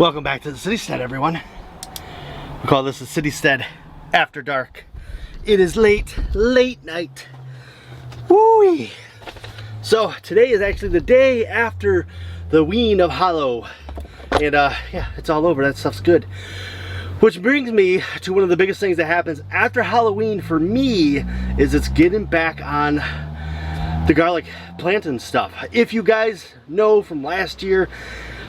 Welcome back to the Citystead, everyone. We call this the Citystead After Dark. It is late night. Woo-wee. So today is actually the day after the wean of Hallow. And yeah, it's all over. That stuff's good. Which brings me to one of the biggest things that happens after Halloween for me is it's getting back on the garlic planting stuff. If you guys know from last year,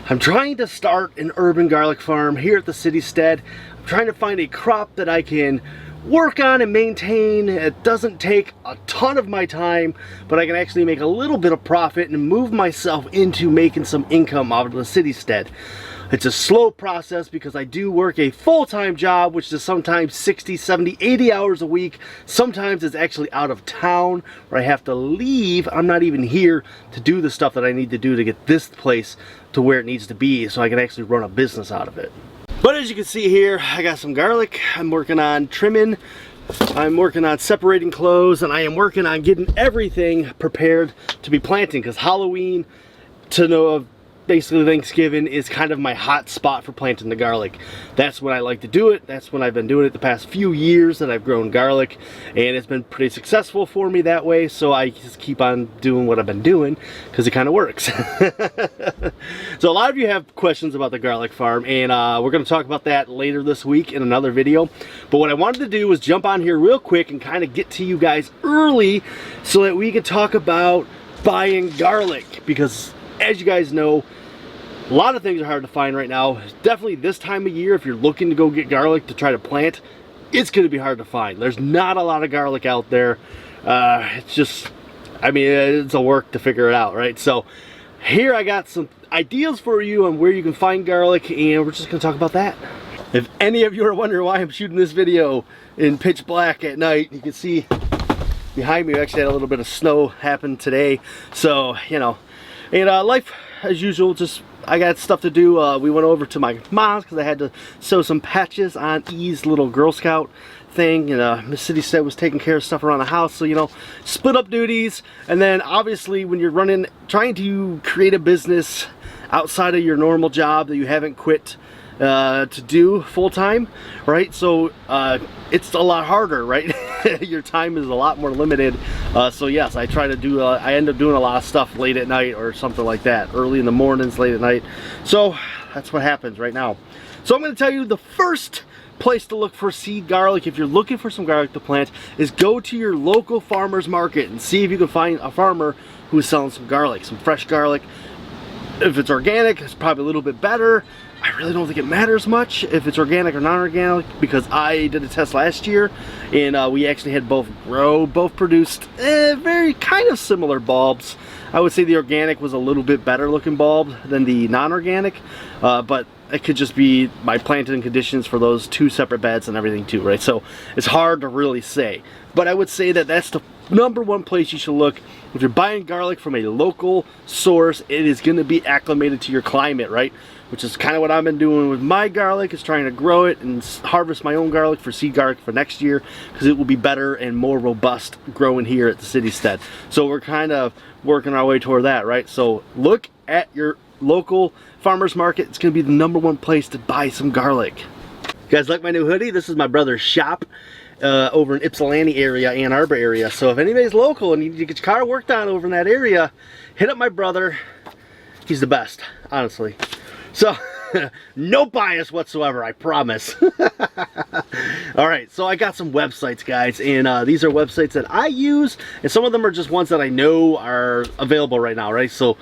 I'm trying to start an urban garlic farm here at the Citystead. I'm trying to find a crop that I can work on and maintain. It doesn't take a ton of my time, but I can actually make a little bit of profit and move myself into making some income out of the Citystead. It's a slow process because I do work a full-time job, which is sometimes 60, 70, 80 hours a week. Sometimes it's actually out of town where I have to leave. I'm not even here to do the stuff that I need to do to get this place to where it needs to be so I can actually run a business out of it. But as you can see here, I got some garlic. I'm working on trimming. I'm working on separating cloves, and I am working on getting everything prepared to be planting because Halloween to basically Thanksgiving is kind of my hot spot for planting the garlic. That's when I like to do it. That's when I've been doing it the past few years that I've grown garlic, and it's been pretty successful for me that way, so I just keep on doing what I've been doing because it kind of works. So a lot of you have questions about the garlic farm, and we're going to talk about that later this week in another video. But what I wanted to do was jump on here real quick and kind of get to you guys early so that we could talk about buying garlic, because as you guys know, a lot of things are hard to find right now. Definitely this time of year, if you're looking to go get garlic to try to plant, it's going to be hard to find. There's not a lot of garlic out there. It's just, I mean, it's a work to figure it out, right? So here I got some ideas for you on where you can find garlic, and we're just going to talk about that. If any of you are wondering why I'm shooting this video in pitch black at night, you can see behind me we actually had a little bit of snow happen today. So, you know, and life as usual, just I got stuff to do. We went over to my mom's because I had to sew some patches on E's little Girl Scout thing, and Miss Citystead was taking care of stuff around the house, so you know, split up duties. And then obviously when you're trying to create a business outside of your normal job that you haven't quit to do full-time, right? So it's a lot harder, right? Your time is a lot more limited. So yes, I try to do I end up doing a lot of stuff late at night or something like that, early in the mornings, late at night. So that's what happens right now. So I'm going to tell you the first place to look for seed garlic if you're looking for some garlic to plant is go to your local farmer's market and see if you can find a farmer who's selling some garlic, some fresh garlic. If it's organic, it's probably a little bit better. I really don't think it matters much if it's organic or non-organic, because I did a test last year and we actually had both produced very kind of similar bulbs. I would say the organic was a little bit better looking bulb than the non-organic, but it could just be my planting conditions for those two separate beds and everything too, right? So it's hard to really say, but I would say that that's the #1 place you should look. If you're buying garlic from a local source, it is going to be acclimated to your climate, right? Which is kind of what I've been doing with my garlic, is trying to grow it and harvest my own garlic for seed garlic for next year, because it will be better and more robust growing here at the Citystead. So we're kind of working our way toward that, right? So look at your local farmer's market. It's going to be the #1 place to buy some garlic. You guys like my new hoodie? This is my brother's shop over in Ypsilanti area, Ann Arbor area. So if anybody's local and you need to get your car worked on over in that area, hit up my brother. He's the best, honestly. So no bias whatsoever, I promise. All right, so I got some websites, guys, and these are websites that I use, and some of them are just ones that I know are available right now, right? So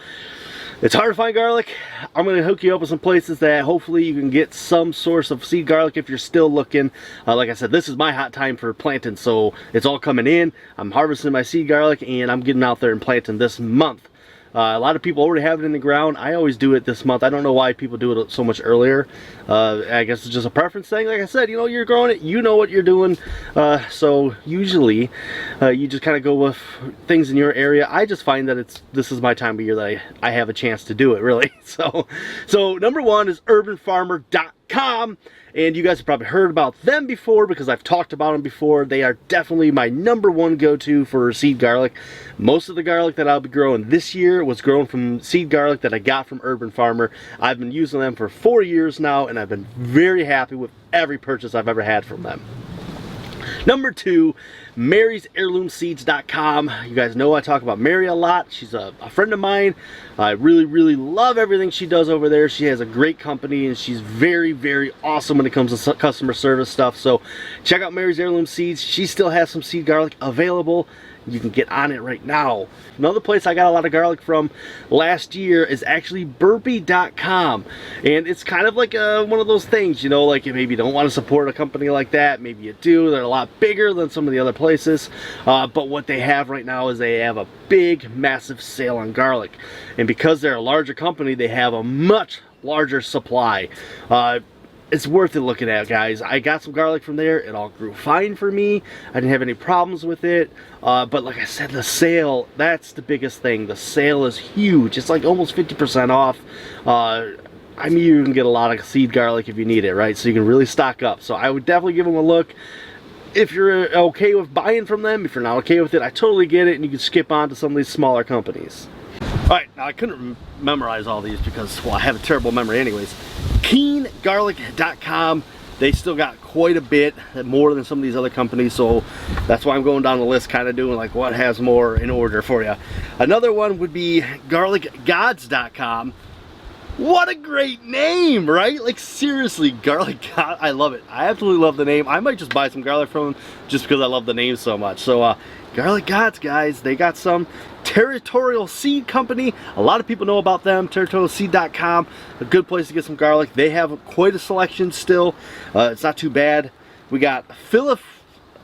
it's hard to find garlic. I'm going to hook you up with some places that hopefully you can get some source of seed garlic if you're still looking. Like I said, this is my hot time for planting, so it's all coming in. I'm harvesting my seed garlic, and I'm getting out there and planting this month. A lot of people already have it in the ground. I always do it this month. I don't know why people do it so much earlier. I guess it's just a preference thing. Like I said, you know, you're growing it, you know what you're doing. So usually you just kind of go with things in your area. I just find that this is my time of year that I have a chance to do it, really. So #1 is urbanfarmer.com. Citystead.com. And you guys have probably heard about them before because I've talked about them before. They are definitely my #1 go-to for seed garlic. Most of the garlic that I'll be growing this year was grown from seed garlic that I got from Urban Farmer. I've been using them for 4 years now, and I've been very happy with every purchase I've ever had from them. #2, Mary's Heirloom Seeds.com. You guys know I talk about Mary a lot. She's a friend of mine. I really love everything she does over there. She has a great company, and she's very awesome when it comes to customer service stuff. So check out Mary's Heirloom Seeds. She still has some seed garlic available. You can get on it right now. Another place I got a lot of garlic from last year is actually Burpee.com. And it's kind of like one of those things, you know, like you maybe don't want to support a company like that. Maybe you do. They're a lot bigger than some of the other places. But what they have right now is they have a big, massive sale on garlic. And because they're a larger company, they have a much larger supply. It's worth it looking at, guys. I got some garlic from there. It all grew fine for me. I didn't have any problems with it. But like I said, the sale, that's the biggest thing. The sale is huge. It's like almost 50% off. I mean, you can get a lot of seed garlic if you need it, right? So you can really stock up. So I would definitely give them a look. If you're okay with buying from them, if you're not okay with it, I totally get it. And you can skip on to some of these smaller companies. Alright, now I couldn't memorize all these because, well, I have a terrible memory anyways. KeeneGarlic.com. They still got quite a bit more than some of these other companies, so that's why I'm going down the list, kind of doing like what has more in order for you. Another one would be GarlicGods.com. What a great name, right? Like seriously, Garlic God, I love it. I absolutely love the name. I might just buy some garlic from them just because I love the name so much. So Garlic Gods, guys, they got some. Territorial Seed Company, a lot of people know about them. Territorialseed.com, a good place to get some garlic. They have quite a selection still. It's not too bad. We got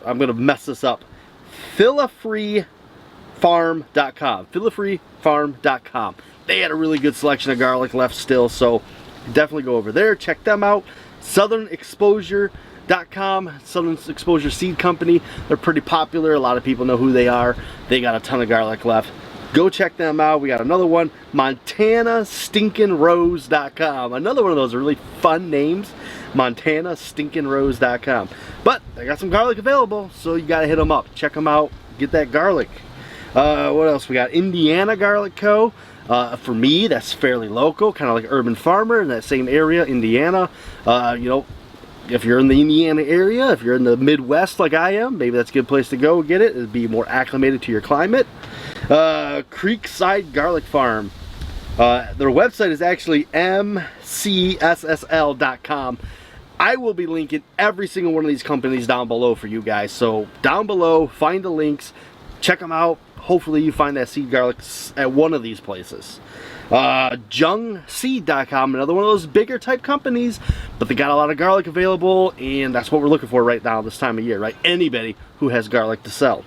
I'm gonna mess this up. Filaree Farm.com. FilareeFarm.com. They had a really good selection of garlic left still, so definitely go over there, check them out. SouthernExposure.com, Southern Exposure Seed Company. They're pretty popular. A lot of people know who they are. They got a ton of garlic left. Go check them out. We got another one, MontanaStinkinRose.com. Another one of those really fun names, MontanaStinkinRose.com. But they got some garlic available, so you got to hit them up. Check them out. Get that garlic. What else? We got Indiana Garlic Co. For me, that's fairly local, kind of like Urban Farmer in that same area, Indiana. You know, if you're in the Indiana area, if you're in the Midwest like I am, maybe that's a good place to go get it. It'd be more acclimated to your climate. Creekside Garlic Farm. Their website is actually mcssl.com. I will be linking every single one of these companies down below for you guys. So down below, find the links, check them out. Hopefully you find that seed garlic at one of these places. Jung Seed.com, another one of those bigger type companies, but they got a lot of garlic available, and that's what we're looking for right now this time of year, right? Anybody who has garlic to sell.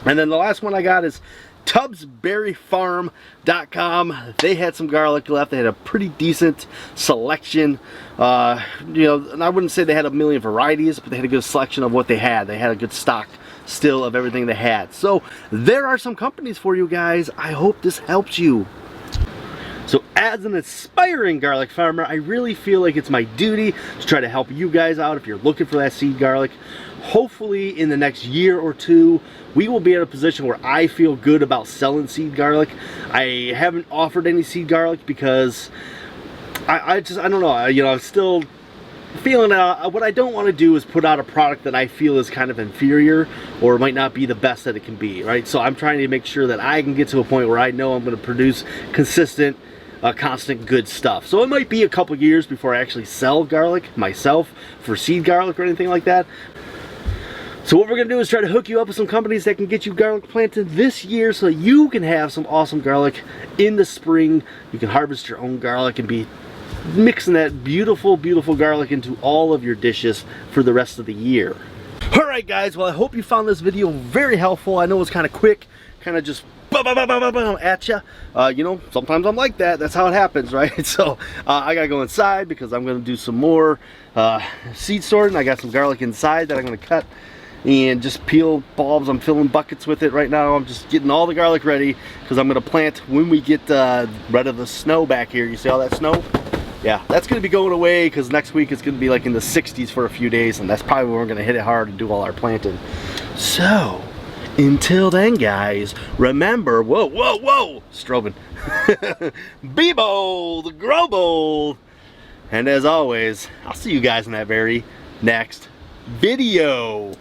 And then the last one I got is TubbsBerryFarm.com. They had some garlic left. They had a pretty decent selection. You know, and I wouldn't say they had a million varieties, but they had a good selection of what they had. They had a good stock still of everything they had. So there are some companies for you guys. I hope this helps you. So as an aspiring garlic farmer, I really feel like it's my duty to try to help you guys out if you're looking for that seed garlic. Hopefully in the next year or two, we will be in a position where I feel good about selling seed garlic. I haven't offered any seed garlic because I don't know, you know, I'm still feeling out. What I don't want to do is put out a product that I feel is kind of inferior or might not be the best that it can be, right? So I'm trying to make sure that I can get to a point where I know I'm going to produce consistent, constant good stuff. So it might be a couple years before I actually sell garlic myself for seed garlic or anything like that. So what we're going to do is try to hook you up with some companies that can get you garlic planted this year so you can have some awesome garlic in the spring. You can harvest your own garlic and be mixing that beautiful garlic into all of your dishes for the rest of the year. Alright guys, well I hope you found this video very helpful. I know it's kind of quick, kind of just at you. You know, sometimes I'm like that. That's how it happens, right? So I gotta go inside because I'm gonna do some more seed sorting. I got some garlic inside that I'm gonna cut and just peel bulbs. I'm filling buckets with it right now. I'm just getting all the garlic ready because I'm gonna plant when we get rid of the snow back here. You see all that snow? yeah, that's going to be going away because next week it's going to be like in the 60s for a few days, and that's probably when we're going to hit it hard and do all our planting. So, until then, guys, remember, whoa, strobing. Be bold, grow bold. And as always, I'll see you guys in that very next video.